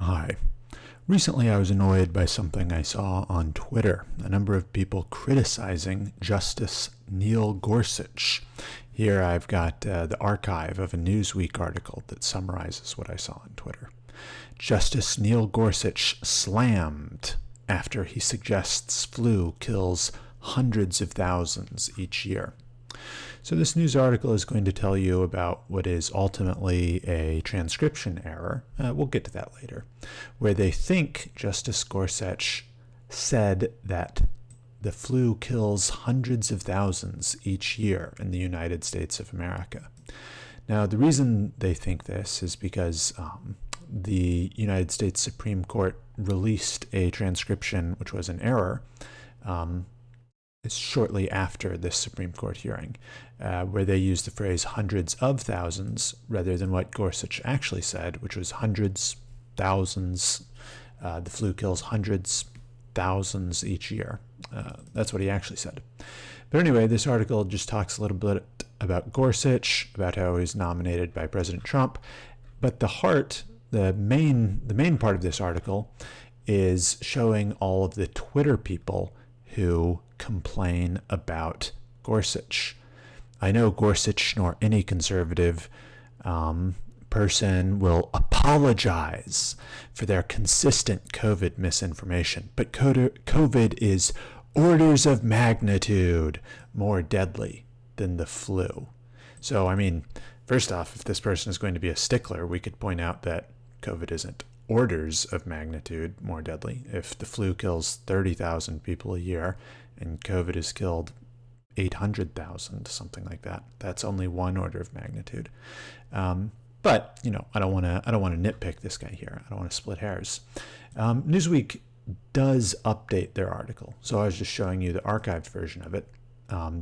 Hi. Recently I was annoyed by something I saw on Twitter. A number of people criticizing Justice Neil Gorsuch. Here I've got the archive of a Newsweek article that summarizes what I saw on Twitter. Justice Neil Gorsuch slammed after he suggests flu kills hundreds of thousands each year. So this news article is going to tell you about what is ultimately a transcription error. We'll get to that later, where they think Justice Gorsuch said that the flu kills hundreds of thousands each year in the United States of America. Now, the reason they think this is because the United States Supreme Court released a transcription which was an error shortly after this Supreme Court hearing, where they used the phrase hundreds of thousands rather than what Gorsuch actually said, which was hundreds, thousands. The flu kills hundreds, thousands each year. That's what he actually said. But anyway, this article just talks a little bit about Gorsuch, about how he was nominated by President Trump. But the main part of this article is showing all of the Twitter people who complain about Gorsuch. I know Gorsuch nor any conservative person will apologize for their consistent COVID misinformation, but COVID is orders of magnitude more deadly than the flu. So, I mean, first off, if this person is going to be a stickler, we could point out that COVID isn't orders of magnitude more deadly. If the flu kills 30,000 people a year and COVID has killed 800,000, something like that, that's only one order of magnitude. But you know, I don't want to nitpick this guy here. I don't want to split hairs. Newsweek does update their article, so I was just showing you the archived version of it.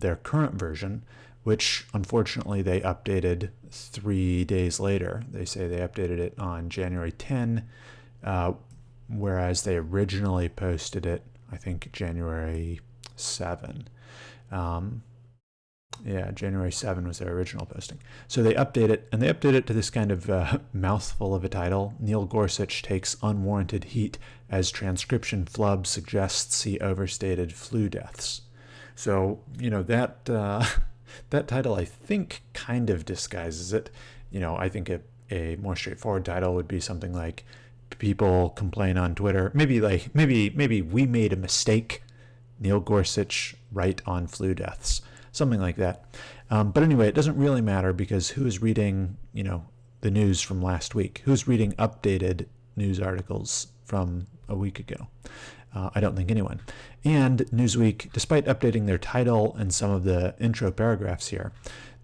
Their current version, which unfortunately they updated 3 days later. They say they updated it on January 10, whereas they originally posted it, I think, January 7. January 7 was their original posting. So they update it, and they update it to this kind of mouthful of a title. Neil Gorsuch takes unwarranted heat as transcription flub suggests he overstated flu deaths. So, you know, that title, I think, kind of disguises it. You know, I think a more straightforward title would be something like, people complain on Twitter. Maybe we made a mistake. Neil Gorsuch right on flu deaths. Something like that. But anyway, it doesn't really matter, because who's reading, you know, the news from last week? Who's reading updated news articles from a week ago? I don't think anyone. And Newsweek, despite updating their title and some of the intro paragraphs here,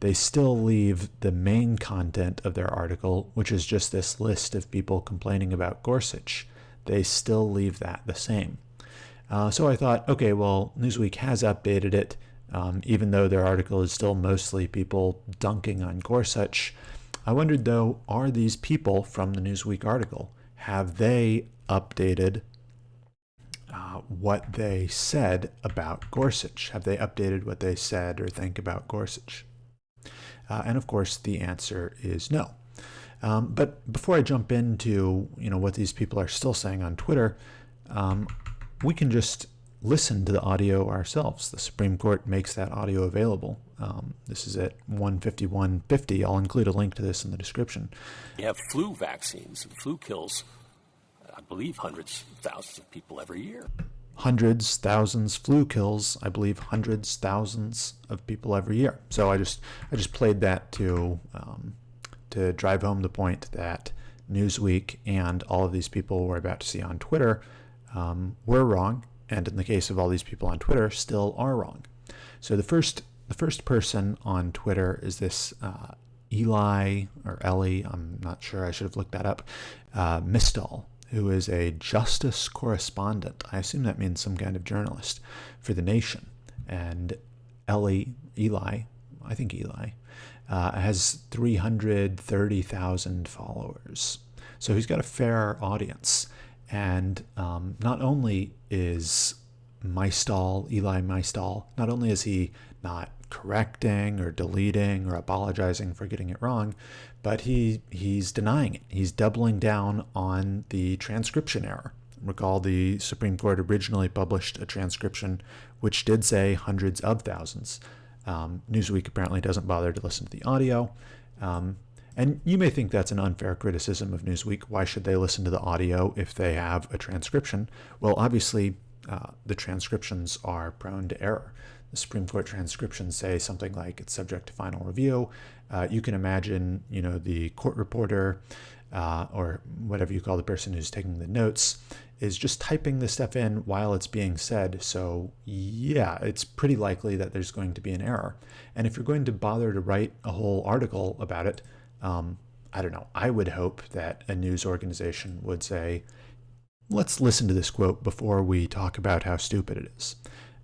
they still leave the main content of their article, which is just this list of people complaining about Gorsuch. They still leave that the same. So I thought, okay, well, Newsweek has updated it, even though their article is still mostly people dunking on Gorsuch. I wondered, though, are these people from the Newsweek article, have they updated what they said about Gorsuch? Have they updated what they said or think about Gorsuch? And of course, the answer is no. But before I jump into, you know, what these people are still saying on Twitter, we can just listen to the audio ourselves. The Supreme Court makes that audio available. This is at 151.50. I'll include a link to this in the description. You have flu vaccines. Flu kills, I believe, hundreds of thousands of people every year. Hundreds, thousands, flu kills, I believe, hundreds, thousands of people every year. So I just played that to drive home the point that Newsweek and all of these people we're about to see on Twitter were wrong, and in the case of all these people on Twitter, still are wrong. So the first person on Twitter is this Eli or Ellie, I'm not sure, I should have looked that up, Mistal, who is a justice correspondent. I assume that means some kind of journalist for The Nation. And Eli, has 330,000 followers. So he's got a fair audience. And not only is Eli Mystal, not only is he not correcting or deleting or apologizing for getting it wrong, but he's denying it. He's doubling down on the transcription error. Recall the Supreme Court originally published a transcription which did say hundreds of thousands. Newsweek apparently doesn't bother to listen to the audio. And you may think that's an unfair criticism of Newsweek. Why should they listen to the audio if they have a transcription? Well, obviously, the transcriptions are prone to error. The Supreme Court transcriptions say something like it's subject to final review. You can imagine, the court reporter or whatever you call the person who's taking the notes is just typing the stuff in while it's being said. So yeah, it's pretty likely that there's going to be an error. And if you're going to bother to write a whole article about it, I don't know, I would hope that a news organization would say, let's listen to this quote before we talk about how stupid it is.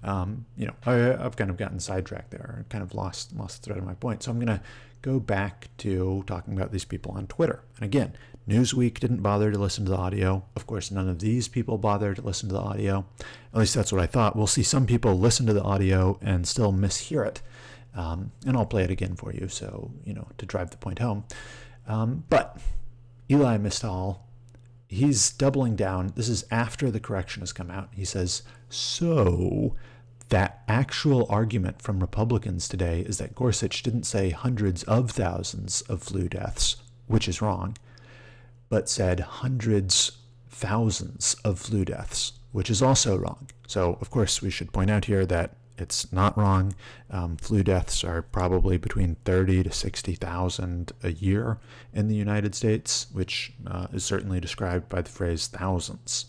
I've kind of gotten sidetracked there, kind of lost the thread of my point. So I'm going to go back to talking about these people on Twitter. And again, Newsweek didn't bother to listen to the audio. Of course, none of these people bothered to listen to the audio. At least that's what I thought. We'll see some people listen to the audio and still mishear it. And I'll play it again for you, so, to drive the point home. But Eli Mystal, he's doubling down. This is after the correction has come out. He says, so that actual argument from Republicans today is that Gorsuch didn't say hundreds of thousands of flu deaths, which is wrong, but said hundreds, thousands of flu deaths, which is also wrong. So, of course, we should point out here that it's not wrong. Flu deaths are probably between 30 to 60,000 a year in the United States, which is certainly described by the phrase thousands.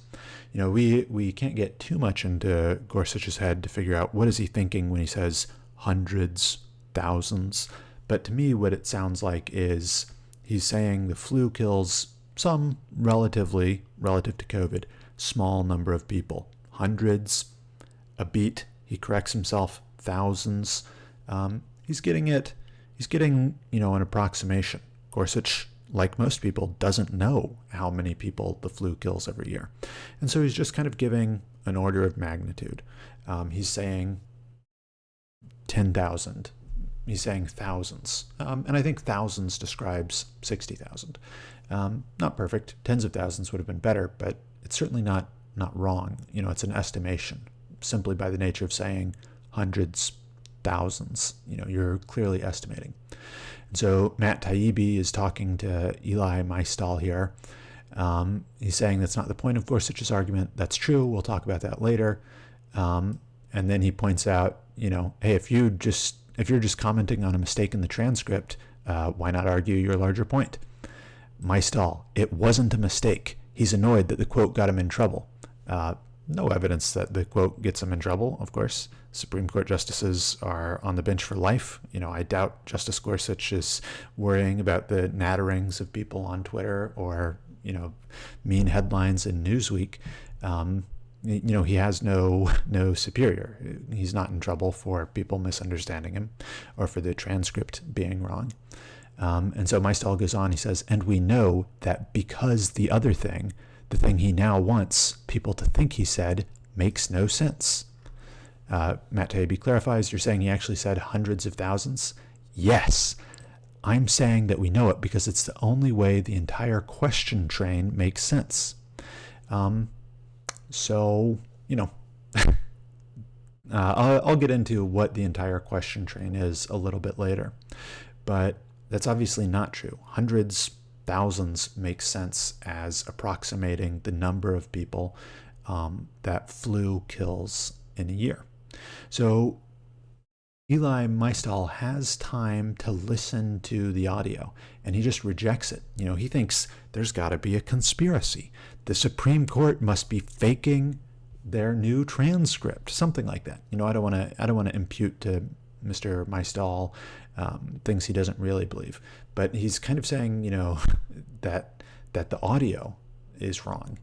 We can't get too much into Gorsuch's head to figure out what is he thinking when he says hundreds, thousands. But to me, what it sounds like is he's saying the flu kills some relative to COVID, small number of people. Hundreds, a beat. He corrects himself, thousands. He's getting an approximation. Gorsuch, like most people, doesn't know how many people the flu kills every year. And so he's just kind of giving an order of magnitude. He's saying 10,000. He's saying thousands. And I think thousands describes 60,000. Not perfect. Tens of thousands would have been better, but it's certainly not wrong. It's an estimation. Simply by the nature of saying hundreds, thousands, you're clearly estimating. And so Matt Taibbi is talking to Eli Mystal here. He's saying that's not the point of Gorsuch's argument. That's true. We'll talk about that later. And then he points out, hey, if you're just commenting on a mistake in the transcript, why not argue your larger point? Mystal, it wasn't a mistake. He's annoyed that the quote got him in trouble. No evidence that the quote gets him in trouble, of course. Supreme Court justices are on the bench for life. I doubt Justice Gorsuch is worrying about the natterings of people on Twitter or, mean headlines in Newsweek. He has no superior. He's not in trouble for people misunderstanding him or for the transcript being wrong. And so Mystal goes on, he says, and we know that because the other thing, the thing he now wants people to think he said, makes no sense. Matt Taibbi clarifies, you're saying he actually said hundreds of thousands? Yes. I'm saying that we know it because it's the only way the entire question train makes sense. So, I'll get into what the entire question train is a little bit later. But that's obviously not true. Hundreds, thousands makes sense as approximating the number of people that flu kills in a year. So Eli Mystal has time to listen to the audio, and he just rejects it. He thinks there's got to be a conspiracy. The Supreme Court must be faking their new transcript, something like that. I don't want to impute to Mr. Mystal things he doesn't really believe, but he's kind of saying, that the audio is wrong.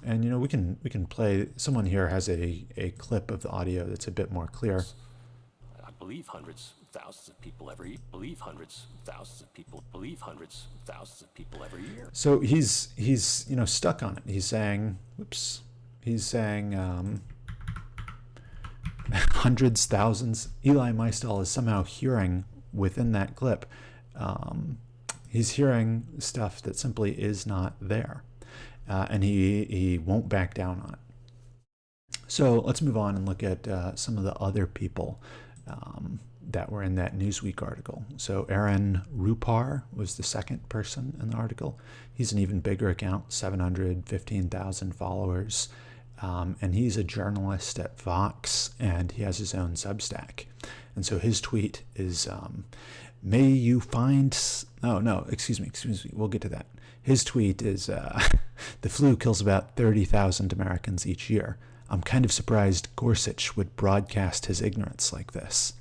And we can play. Someone here has a clip of the audio that's a bit more clear. I believe hundreds, thousands of people every year. So he's stuck on it. He's saying, hundreds, thousands. Eli Mystal is somehow hearing within that clip. He's hearing stuff that simply is not there. And he won't back down on it. So let's move on and look at some of the other people that were in that Newsweek article. So Aaron Rupar was the second person in the article. He's an even bigger account, 715,000 followers. And he's a journalist at Vox, and he has his own Substack. And so his tweet is, may you find... Oh, no, excuse me. We'll get to that. His tweet is, the flu kills about 30,000 Americans each year. I'm kind of surprised Gorsuch would broadcast his ignorance like this.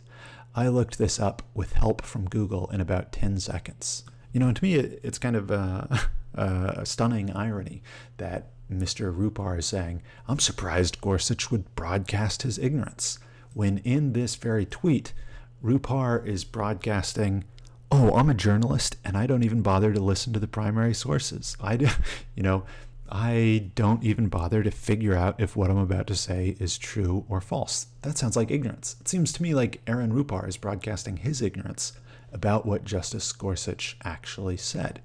I looked this up with help from Google in about 10 seconds. And to me, it's kind of a stunning irony that Mr. Rupar is saying, I'm surprised Gorsuch would broadcast his ignorance, when in this very tweet, Rupar is broadcasting, oh, I'm a journalist and I don't even bother to listen to the primary sources. I don't even bother to figure out if what I'm about to say is true or false. That sounds like ignorance. It seems to me like Aaron Rupar is broadcasting his ignorance about what Justice Gorsuch actually said.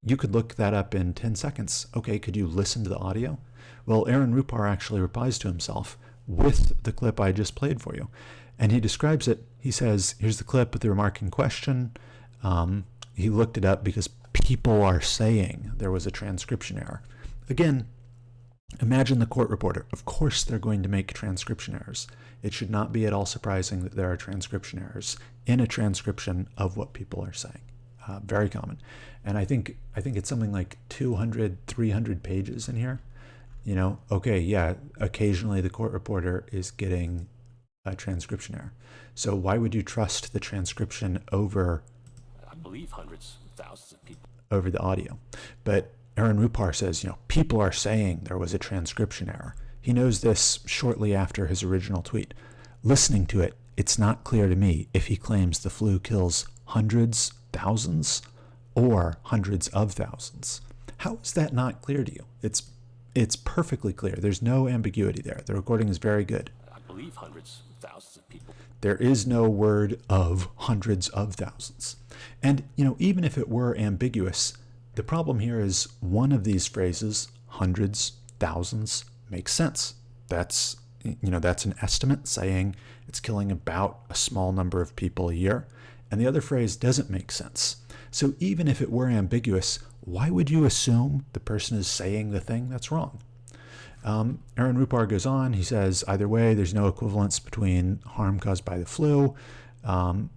You could look that up in 10 seconds. Okay, could you listen to the audio? Well, Aaron Rupar actually replies to himself with the clip I just played for you. And he describes it. He says, here's the clip with the remark in question. He looked it up because people are saying there was a transcription error. Again, imagine the court reporter. Of course they're going to make transcription errors. It should not be at all surprising that there are transcription errors in a transcription of what people are saying. Very common. And I think it's something like 200, 300 pages in here. Okay, yeah, occasionally the court reporter is getting a transcription error. So why would you trust the transcription over, I believe, hundreds of thousands of people, over the audio? But Aaron Rupar says, people are saying there was a transcription error. He knows this shortly after his original tweet. Listening to it, it's not clear to me if he claims the flu kills hundreds, thousands, or hundreds of thousands. How is that not clear to you? It's perfectly clear. There's no ambiguity there. The recording is very good. I believe hundreds of thousands of people. There is no word of hundreds of thousands. And, even if it were ambiguous, the problem here is one of these phrases, hundreds, thousands, makes sense. That's an estimate saying it's killing about a small number of people a year. And the other phrase doesn't make sense. So even if it were ambiguous, why would you assume the person is saying the thing that's wrong? Aaron Rupar goes on. He says, either way, there's no equivalence between harm caused by the flu and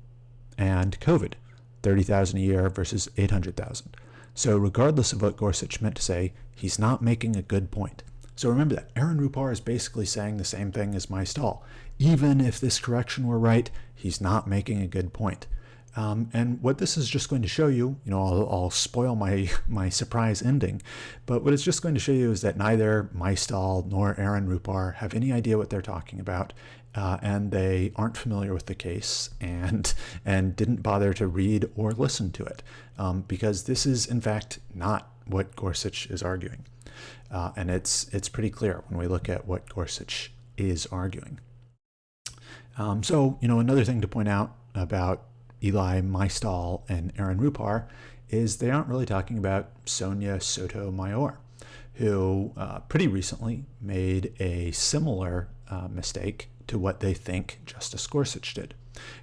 COVID, 30,000 a year versus 800,000. So regardless of what Gorsuch meant to say, he's not making a good point. So remember that Aaron Rupar is basically saying the same thing as Mystal. Even if this correction were right, he's not making a good point. And what this is just going to show you, I'll spoil my surprise ending, but what it's just going to show you is that neither Mystal nor Aaron Rupar have any idea what they're talking about, and they aren't familiar with the case and didn't bother to read or listen to it, because this is in fact not what Gorsuch is arguing. And it's pretty clear when we look at what Gorsuch is arguing. So, another thing to point out about Eli Mystal and Aaron Rupar is they aren't really talking about Sonia Sotomayor, who pretty recently made a similar mistake to what they think Justice Gorsuch did.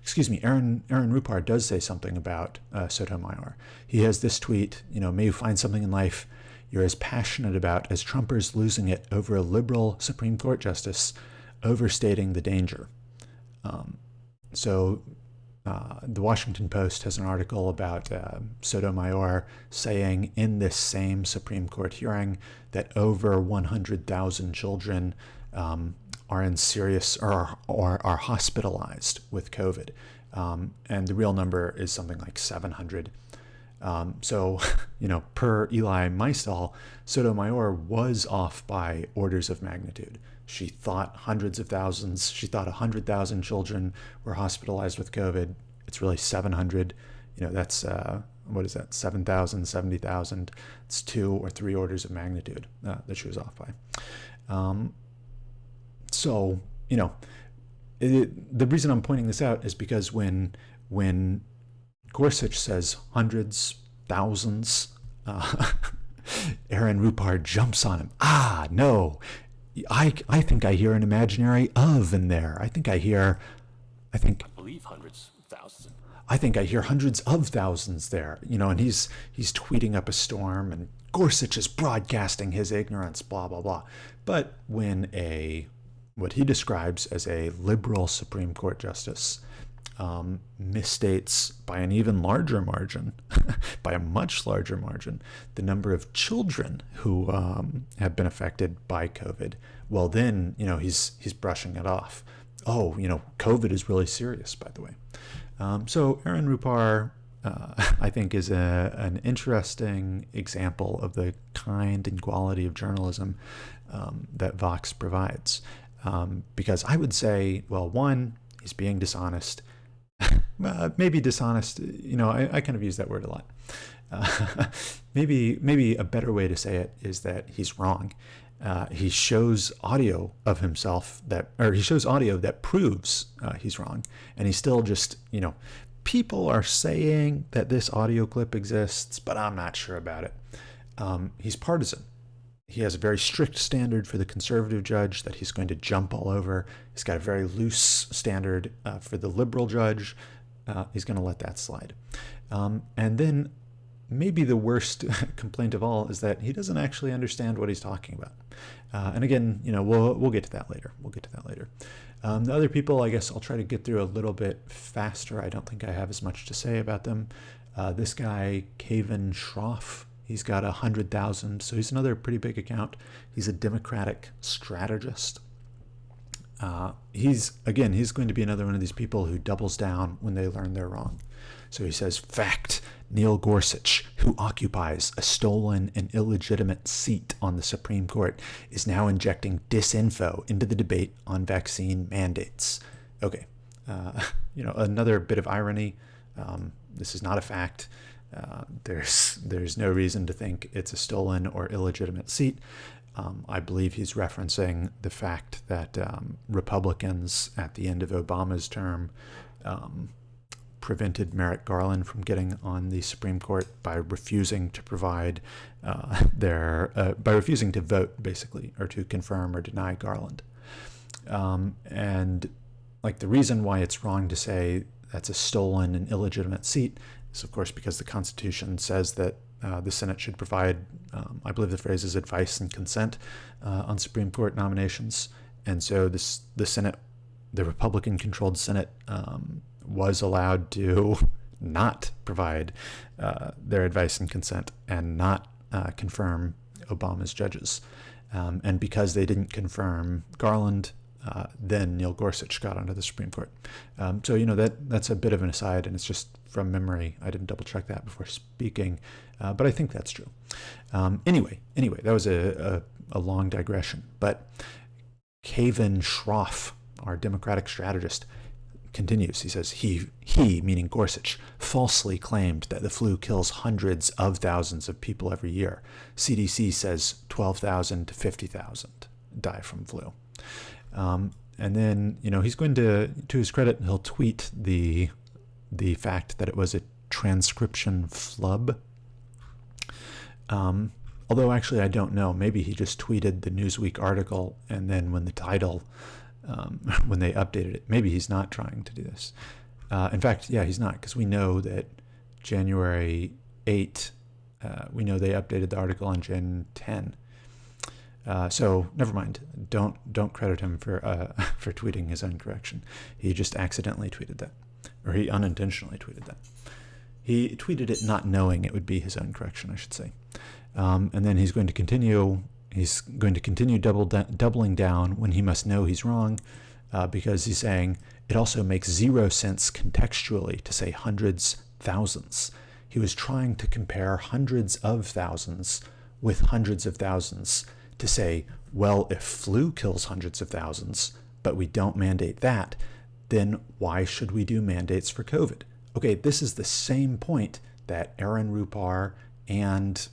Excuse me, Aaron Rupar does say something about Sotomayor. He has this tweet, may you find something in life you're as passionate about as Trumpers losing it over a liberal Supreme Court justice overstating the danger. The Washington Post has an article about Sotomayor saying in this same Supreme Court hearing that over 100,000 children are in serious or are hospitalized with COVID. And the real number is something like 700. Per Eli Mystal, Sotomayor was off by orders of magnitude. She thought hundreds of thousands. She thought 100,000 children were hospitalized with COVID. It's really 700. That's, what is that, 7,000, 70,000. It's 2 or 3 orders of magnitude that she was off by. you know, the reason I'm pointing this out is because when Gorsuch says hundreds, thousands, Aaron Rupar jumps on him. No, I think I hear an imaginary of in there. I believe hundreds, thousands. I think I hear hundreds of thousands there. And he's tweeting up a storm, and Gorsuch is broadcasting his ignorance, blah, blah, blah. But when what he describes as a liberal Supreme Court justice misstates by an even larger margin, by a much larger margin, the number of children who have been affected by COVID, well, then, he's brushing it off. Oh, COVID is really serious, by the way. So Aaron Rupar, I think, is an interesting example of the kind and quality of journalism that Vox provides. Because I would say, well, one, he's being dishonest. Maybe dishonest, I kind of use that word a lot. Maybe a better way to say it is that he's wrong. He shows audio of himself he shows audio that proves he's wrong. And he's still just, people are saying that this audio clip exists, but I'm not sure about it. He's partisan. He has a very strict standard for the conservative judge that he's going to jump all over. He's got a very loose standard for the liberal judge. He's going to let that slide. And then maybe the worst complaint of all is that he doesn't actually understand what he's talking about. And again, we'll get to that later. The other people, I guess I'll try to get through a little bit faster. I don't think I have as much to say about them. This guy, Kevin Schroff, he's got 100,000, so he's another pretty big account. He's a Democratic strategist. He's going to be another one of these people who doubles down when they learn they're wrong. So he says, fact, Neil Gorsuch, who occupies a stolen and illegitimate seat on the Supreme Court, is now injecting disinfo into the debate on vaccine mandates. Okay, another bit of irony. This is not a fact. There's no reason to think it's a stolen or illegitimate seat. I believe he's referencing the fact that Republicans at the end of Obama's term prevented Merrick Garland from getting on the Supreme Court by refusing to provide by refusing to vote, basically, or to confirm or deny Garland. And the reason why it's wrong to say that's a stolen and illegitimate seat is, of course, because the Constitution says that the Senate should provide, I believe the phrase is advice and consent on Supreme Court nominations. And so the Senate, the Republican-controlled Senate, was allowed to not provide their advice and consent and not confirm Obama's judges. And because they didn't confirm Garland, then Neil Gorsuch got onto the Supreme Court. So, that's a bit of an aside, and it's just from memory. I didn't double check that before speaking, but I think that's true. Anyway, that was a long digression. But Kevin Schroff, our Democratic strategist, continues. He says, he, meaning Gorsuch, falsely claimed that the flu kills hundreds of thousands of people every year. CDC says 12,000 to 50,000 die from flu. And then, he's going to his credit, he'll tweet the fact that it was a transcription flub. Although actually I don't know. Maybe he just tweeted the Newsweek article, and then when the title, when they updated it, maybe he's not trying to do this. In fact, yeah, he's not, because we know that January 8, we know they updated the article on Jan 10. So never mind. Don't credit him for tweeting his own correction. He just accidentally tweeted that, or he unintentionally tweeted that. He tweeted it not knowing it would be his own correction, I should say. And then he's going to continue. He's going to continue doubling down when he must know he's wrong, because he's saying it also makes zero sense contextually to say hundreds, thousands. He was trying to compare hundreds of thousands with hundreds of thousands to say, well, if flu kills hundreds of thousands, but we don't mandate that, then why should we do mandates for COVID? Okay, this is the same point that Aaron Rupar and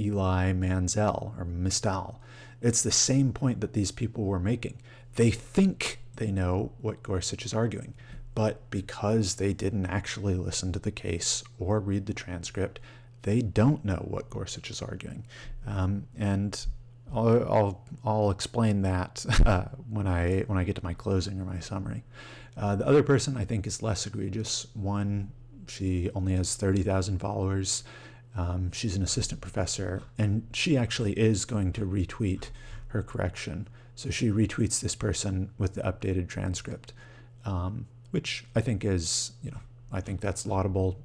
Eli Manziel, or Mistal, it's the same point that these people were making. they think they know what Gorsuch is arguing, but because they didn't actually listen to the case or read the transcript, they don't know what Gorsuch is arguing. And I'll explain that when I get to my closing or my summary. The other person I think is less egregious. One, she only has 30,000 followers. She's an assistant professor, and she actually is going to retweet her correction. So she retweets this person with the updated transcript, which I think is, I think that's laudable.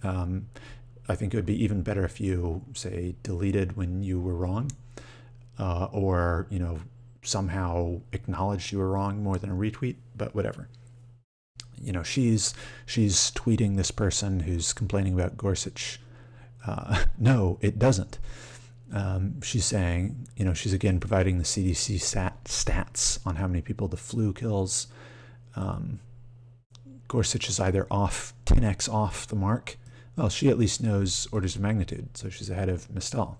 I think it would be even better if you, say, deleted when you were wrong, or, somehow acknowledged you were wrong more than a retweet, but whatever. She's tweeting this person who's complaining about Gorsuch. No, it doesn't. She's saying, she's again providing the CDC stats on how many people the flu kills. Gorsuch is either 10x off the mark. Well, she at least knows orders of magnitude, so she's ahead of Mistal.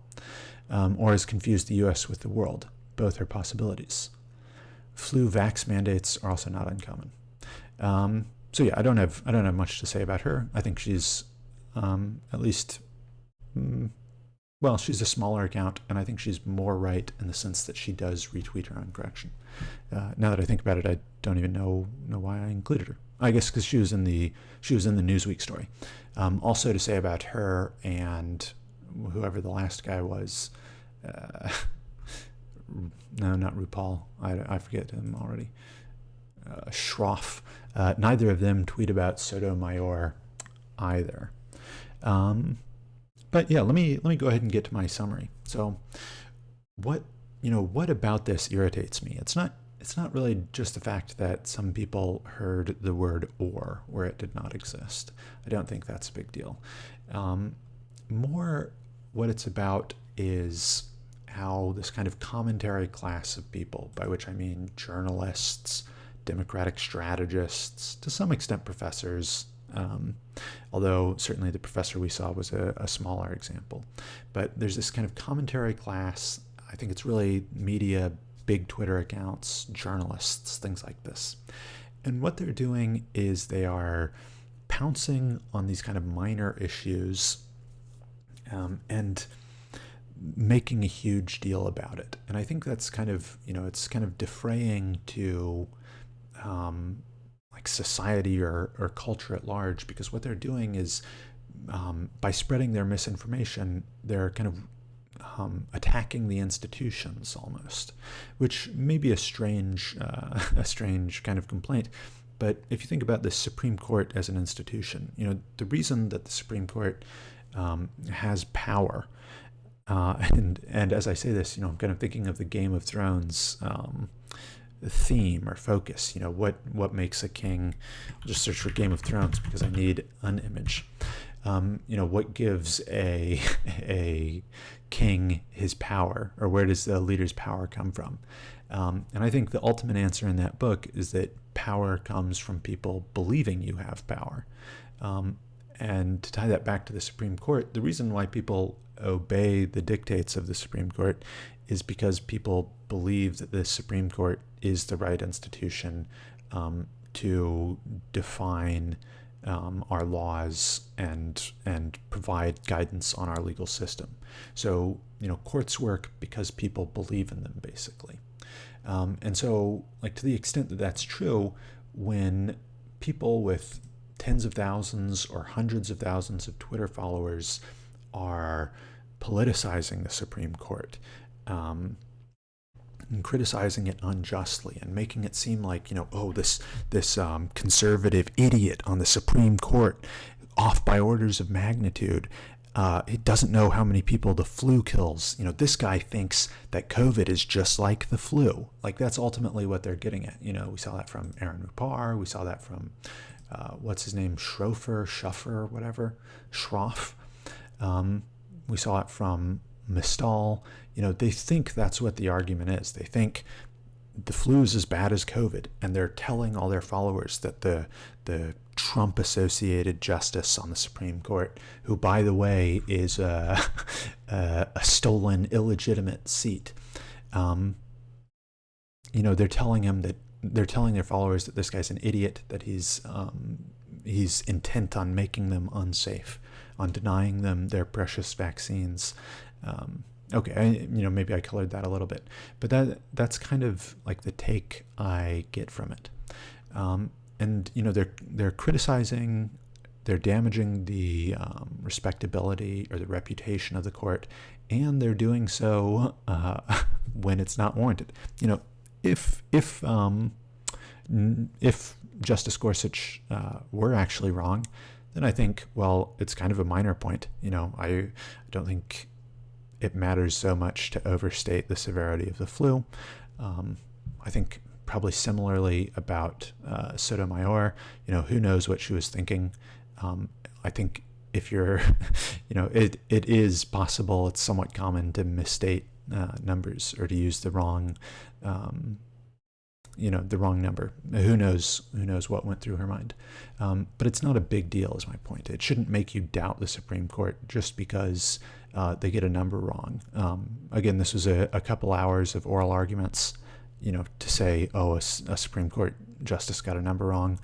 Or has confused the U.S. with the world. Both are possibilities. Flu vax mandates are also not uncommon. So yeah, I don't have much to say about her. I think she's at least, she's a smaller account, and I think she's more right in the sense that she does retweet her own correction. Now that I think about it, I don't even know why I included her. I guess because she was in the Newsweek story. Also to say about her and whoever the last guy was, no, not RuPaul. I forget him already. Schroff. Neither of them tweet about Sotomayor either. But yeah, let me go ahead and get to my summary. So, what about this irritates me? It's not really just the fact that some people heard the word "or" where it did not exist. I don't think that's a big deal. More, what it's about is how this kind of commentary class of people, by which I mean journalists, Democratic strategists, to some extent professors, although certainly the professor we saw was a smaller example. But there's this kind of commentary class. I think it's really media, big Twitter accounts, journalists, things like this. And what they're doing is they are pouncing on these kind of minor issues and making a huge deal about it. And I think that's kind of, it's kind of defraying to like society or culture at large, because what they're doing is by spreading their misinformation, they're kind of attacking the institutions almost, which may be a strange kind of complaint. But if you think about the Supreme Court as an institution, the reason that the Supreme Court has power, and as I say this, I'm kind of thinking of the Game of Thrones theme or focus. What makes a king? I'll just search for Game of Thrones because I need an image. What gives a king his power, or where does the leader's power come from? And I think the ultimate answer in that book is that power comes from people believing you have power. And to tie that back to the Supreme Court, the reason why people obey the dictates of the Supreme Court is because people believe that the Supreme Court is the right institution to define our laws and provide guidance on our legal system. So, courts work because people believe in them, basically. And so, to the extent that that's true, when people with tens of thousands or hundreds of thousands of Twitter followers are politicizing the Supreme Court, and criticizing it unjustly and making it seem like, this conservative idiot on the Supreme Court, off by orders of magnitude, it doesn't know how many people the flu kills. This guy thinks that COVID is just like the flu. That's ultimately what they're getting at. We saw that from Aaron Rupar. We saw that from, what's his name? Schroff. We saw it from Mistal. They think that's what the argument is. They think the flu is as bad as COVID, and they're telling all their followers that the Trump-associated justice on the Supreme Court, who, by the way, is a stolen, illegitimate seat, they're telling him that they're telling their followers that this guy's an idiot, that he's intent on making them unsafe, on denying them their precious vaccines. Okay, maybe I colored that a little bit, but that's kind of like the take I get from it. And they're criticizing, they're damaging the respectability or the reputation of the court, and they're doing so when it's not warranted. If Justice Gorsuch were actually wrong, then I think, well, it's kind of a minor point. I don't think it matters so much to overstate the severity of the flu. I think probably similarly about Sotomayor, who knows what she was thinking. I think if you're, it is possible, it's somewhat common to misstate numbers or to use the wrong, the wrong number. Who knows what went through her mind. But it's not a big deal is my point. It shouldn't make you doubt the Supreme Court just because they get a number wrong. Again, this was a couple hours of oral arguments, to say, oh, a Supreme Court justice got a number wrong.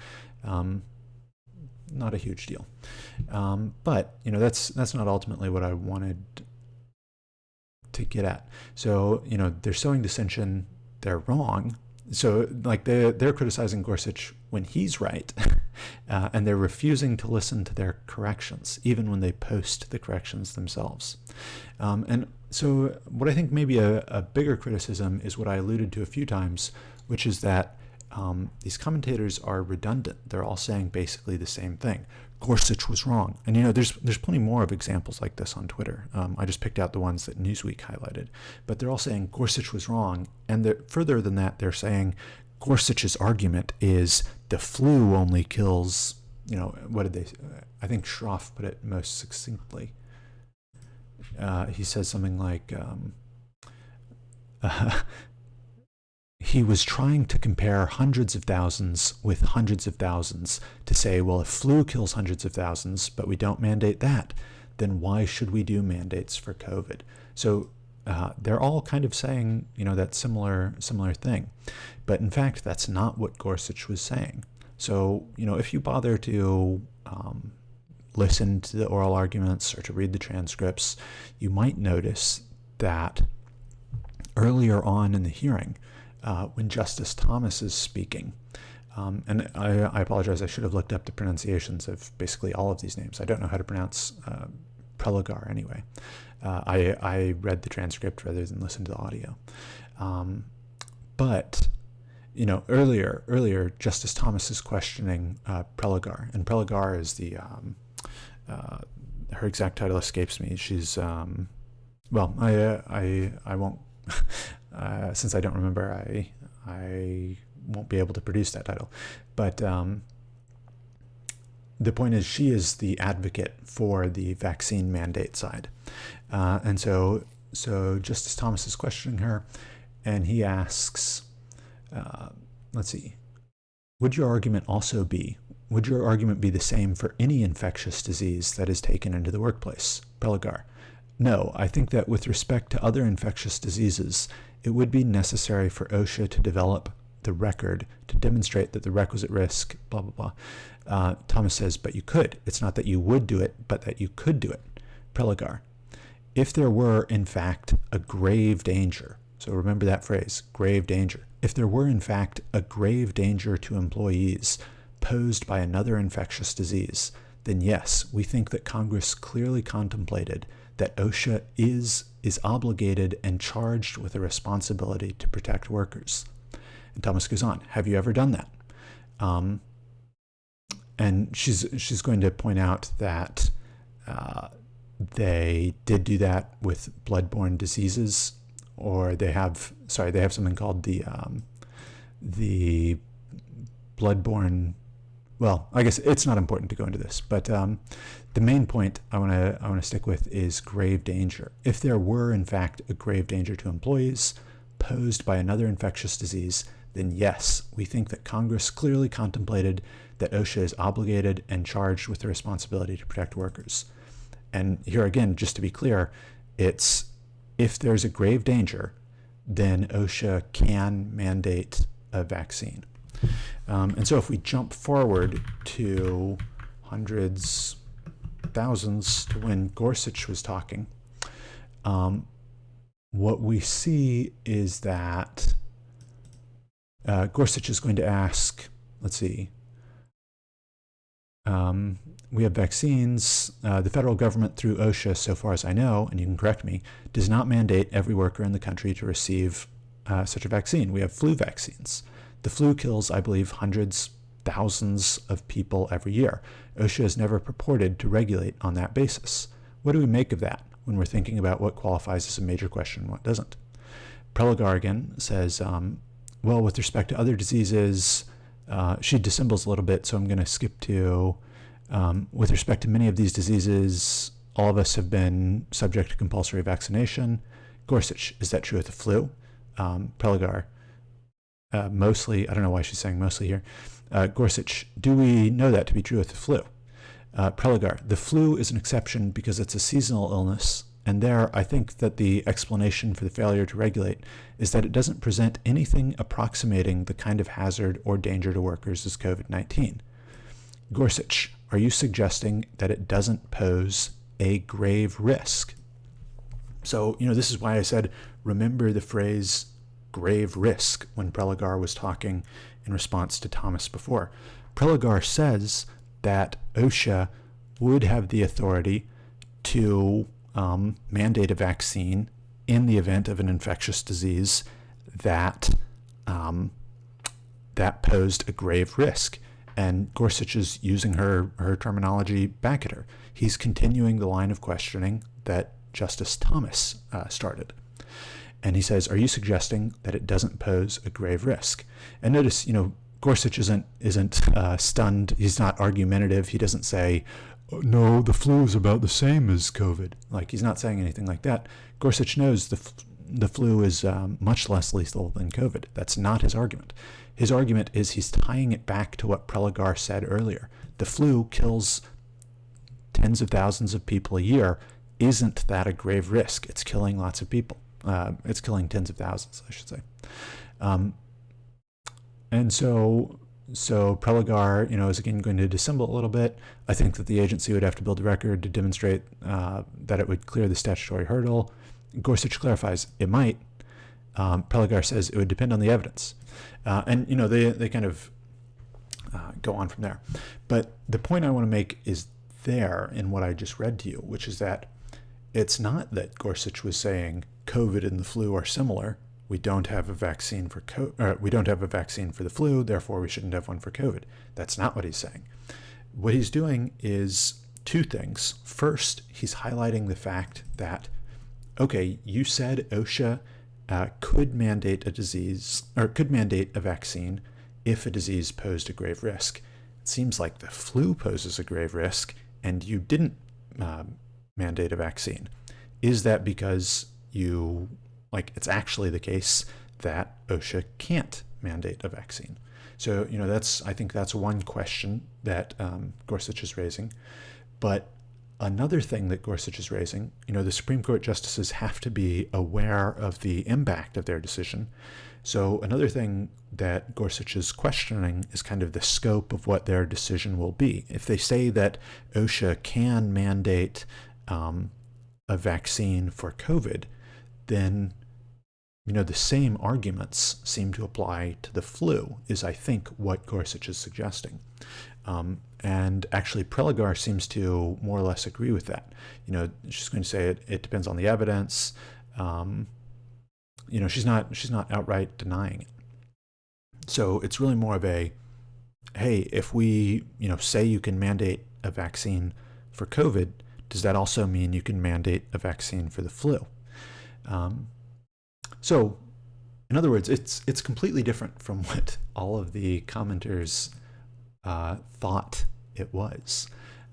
Not a huge deal. But, that's not ultimately what I wanted to get at. So, they're sowing dissension, they're wrong. So, like, they're criticizing Gorsuch when he's right, and they're refusing to listen to their corrections, even when they post the corrections themselves. And so what I think maybe a bigger criticism is what I alluded to a few times, which is that these commentators are redundant. They're all saying basically the same thing. Gorsuch was wrong. And, there's plenty more of examples like this on Twitter. I just picked out the ones that Newsweek highlighted. But they're all saying Gorsuch was wrong. And further than that, they're saying Gorsuch's argument is the flu only kills, what did they say? I think Schroff put it most succinctly. He says something like, he was trying to compare hundreds of thousands with hundreds of thousands to say, well, if flu kills hundreds of thousands, but we don't mandate that, then why should we do mandates for COVID? So they're all kind of saying, that similar thing. But in fact, that's not what Gorsuch was saying. So, if you bother to listen to the oral arguments or to read the transcripts, you might notice that earlier on in the hearing, when Justice Thomas is speaking, and I apologize, I should have looked up the pronunciations of basically all of these names. I don't know how to pronounce Preligar anyway. I read the transcript rather than listen to the audio. But earlier Justice Thomas is questioning Preligar, and Preligar is the her exact title escapes me. She's well, I won't since I don't remember, I won't be able to produce that title. But the point is, she is the advocate for the vaccine mandate side. And so Justice Thomas is questioning her, and he asks, let's see, would your argument be the same for any infectious disease that is taken into the workplace? Preligar: no, I think that with respect to other infectious diseases, it would be necessary for OSHA to develop the record to demonstrate that the requisite risk, blah, blah, blah. Thomas says, but you could. It's not that you would do it, but that you could do it. Preligar: if there were, in fact, a grave danger, so remember that phrase, grave danger. If there were, in fact, a grave danger to employees posed by another infectious disease, then yes, we think that Congress clearly contemplated that OSHA is obligated and charged with a responsibility to protect workers. And Thomas goes on, have you ever done that? And she's going to point out that they did do that with bloodborne diseases, or they have something called the bloodborne. Well, I guess it's not important to go into this, but the main point I want to stick with is grave danger. If there were, in fact, a grave danger to employees posed by another infectious disease, then yes, we think that Congress clearly contemplated that OSHA is obligated and charged with the responsibility to protect workers. And here again, just to be clear, it's if there's a grave danger, then OSHA can mandate a vaccine. And so if we jump forward to hundreds, thousands to when Gorsuch was talking, what we see is that Gorsuch is going to ask, let's see, we have vaccines. The federal government through OSHA, so far as I know, and you can correct me, does not mandate every worker in the country to receive such a vaccine. We have flu vaccines. The flu kills, I believe, hundreds, thousands of people every year. OSHA has never purported to regulate on that basis. What do we make of that when we're thinking about what qualifies as a major question and what doesn't? Preligar again says, well, with respect to other diseases, she dissembles a little bit, so I'm going to skip to, with respect to many of these diseases, all of us have been subject to compulsory vaccination. Gorsuch, is that true with the flu? Preligar, mostly, I don't know why she's saying mostly here. Gorsuch, do we know that to be true with the flu? Preligar, the flu is an exception because it's a seasonal illness, and there I think that the explanation for the failure to regulate is that it doesn't present anything approximating the kind of hazard or danger to workers as COVID-19. Gorsuch, are you suggesting that it doesn't pose a grave risk? So, this is why I said, remember the phrase grave risk when Preligar was talking in response to Thomas before. Preligar says that OSHA would have the authority to mandate a vaccine in the event of an infectious disease that that posed a grave risk. And Gorsuch is using her terminology back at her. He's continuing the line of questioning that Justice Thomas started. And he says, are you suggesting that it doesn't pose a grave risk? And notice, Gorsuch isn't stunned. He's not argumentative. He doesn't say, no, the flu is about the same as COVID. Like, he's not saying anything like that. Gorsuch knows the flu is much less lethal than COVID. That's not his argument. His argument is he's tying it back to what Preligar said earlier. The flu kills tens of thousands of people a year. Isn't that a grave risk? It's killing lots of people. It's killing tens of thousands, I should say. And so Preligar, is again going to dissemble a little bit. I think that the agency would have to build a record to demonstrate that it would clear the statutory hurdle. Gorsuch clarifies it might. Preligar says it would depend on the evidence. And they kind of go on from there. But the point I want to make is there in what I just read to you, which is that it's not that Gorsuch was saying COVID and the flu are similar. We don't have a vaccine for we don't have a vaccine for the flu, therefore we shouldn't have one for COVID. That's not what he's saying. What he's doing is two things. First, he's highlighting the fact that, okay, you said OSHA could mandate a vaccine if a disease posed a grave risk. It seems like the flu poses a grave risk, and you didn't mandate a vaccine. Is that because it's actually the case that OSHA can't mandate a vaccine? So, I think that's one question that Gorsuch is raising. But another thing that Gorsuch is raising, the Supreme Court justices have to be aware of the impact of their decision. So another thing that Gorsuch is questioning is kind of the scope of what their decision will be. If they say that OSHA can mandate a vaccine for COVID, then the same arguments seem to apply to the flu, is I think what Gorsuch is suggesting. And actually Preligar seems to more or less agree with that. She's going to say it depends on the evidence. She's not outright denying it. So it's really more of a, hey, if we, say you can mandate a vaccine for COVID, does that also mean you can mandate a vaccine for the flu? So, in other words, it's completely different from what all of the commenters thought it was.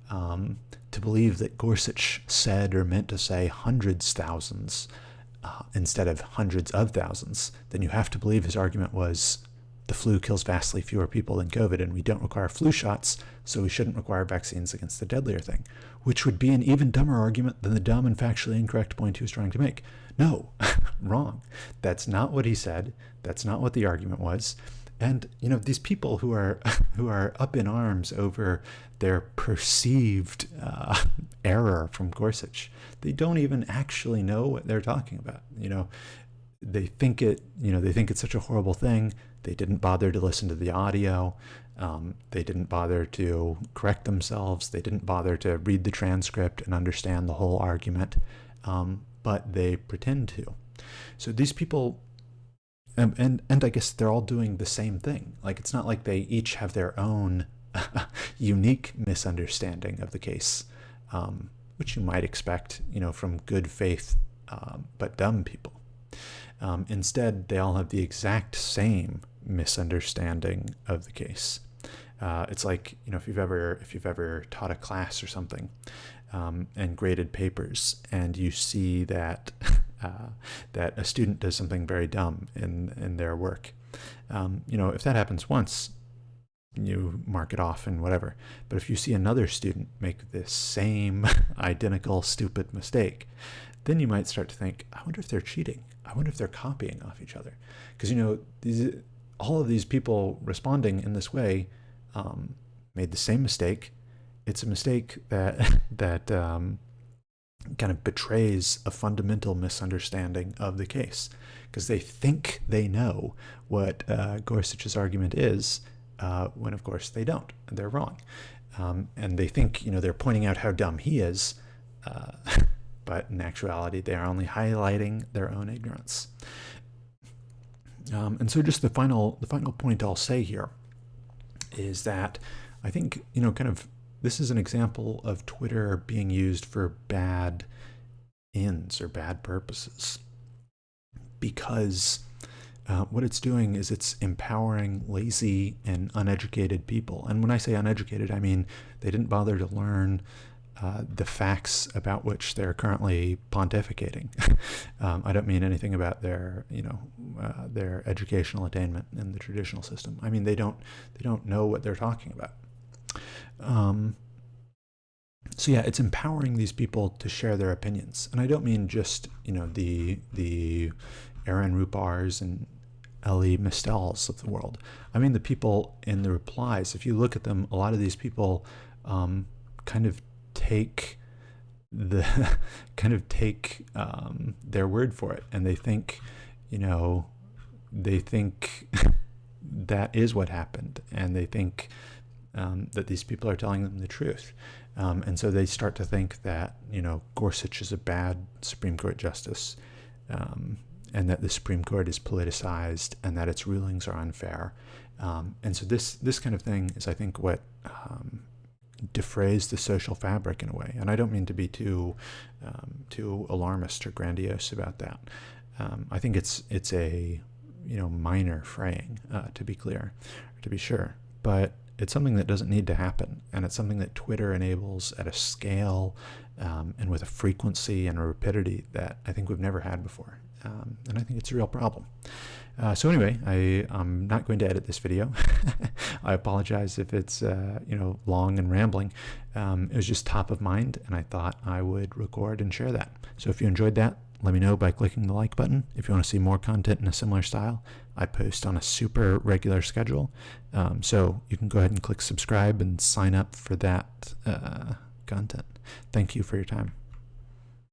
To believe that Gorsuch said or meant to say hundreds, thousands, instead of hundreds of thousands, then you have to believe his argument was the flu kills vastly fewer people than COVID, and we don't require flu shots, so we shouldn't require vaccines against the deadlier thing, which would be an even dumber argument than the dumb and factually incorrect point he was trying to make. No, wrong. That's not what he said. That's not what the argument was. And these people who are who are up in arms over their perceived error from Gorsuch, they don't even actually know what they're talking about. They think it's such a horrible thing. They didn't bother to listen to the audio. They didn't bother to correct themselves. They didn't bother to read the transcript and understand the whole argument. But they pretend to. So these people, and I guess they're all doing the same thing. Like, it's not like they each have their own unique misunderstanding of the case, which you might expect, from good faith but dumb people. Instead, they all have the exact same misunderstanding of the case. It's like, if you've ever taught a class or something, and graded papers, and you see that that a student does something very dumb in their work. If that happens once, you mark it off and whatever. But if you see another student make this same identical stupid mistake, then you might start to think, I wonder if they're cheating. I wonder if they're copying off each other. Because all of these people responding in this way made the same mistake. It's a mistake that kind of betrays a fundamental misunderstanding of the case, because they think they know what Gorsuch's argument is, when of course they don't. They're wrong. And they think they're pointing out how dumb he is, but in actuality they are only highlighting their own ignorance. And so just the final point I'll say here is that I think this is an example of Twitter being used for bad ends or bad purposes, because what it's doing is it's empowering lazy and uneducated people. And when I say uneducated, I mean they didn't bother to learn the facts about which they're currently pontificating. I don't mean anything about their educational attainment in the traditional system. I mean they don't know what they're talking about. So yeah, it's empowering these people to share their opinions, and I don't mean just the Aaron Rupars and Ellie Mistels of the world. I mean the people in the replies. If you look at them, a lot of these people kind of take their word for it, and they think that is what happened, and they think that these people are telling them the truth. And so they start to think that, Gorsuch is a bad Supreme Court justice, and that the Supreme Court is politicized, and that its rulings are unfair. And so this kind of thing is, I think, what defrays the social fabric in a way. And I don't mean to be too alarmist or grandiose about that. I think it's a minor fraying, to be clear, to be sure, but it's something that doesn't need to happen, and it's something that Twitter enables at a scale and with a frequency and a rapidity that I think we've never had before, and I think it's a real problem. So anyway, I'm not going to edit this video. I apologize if it's long and rambling. It was just top of mind, and I thought I would record and share that. So if you enjoyed that, let me know by clicking the like button. If you want to see more content in a similar style, I post on a super regular schedule. So you can go ahead and click subscribe and sign up for that content. Thank you for your time.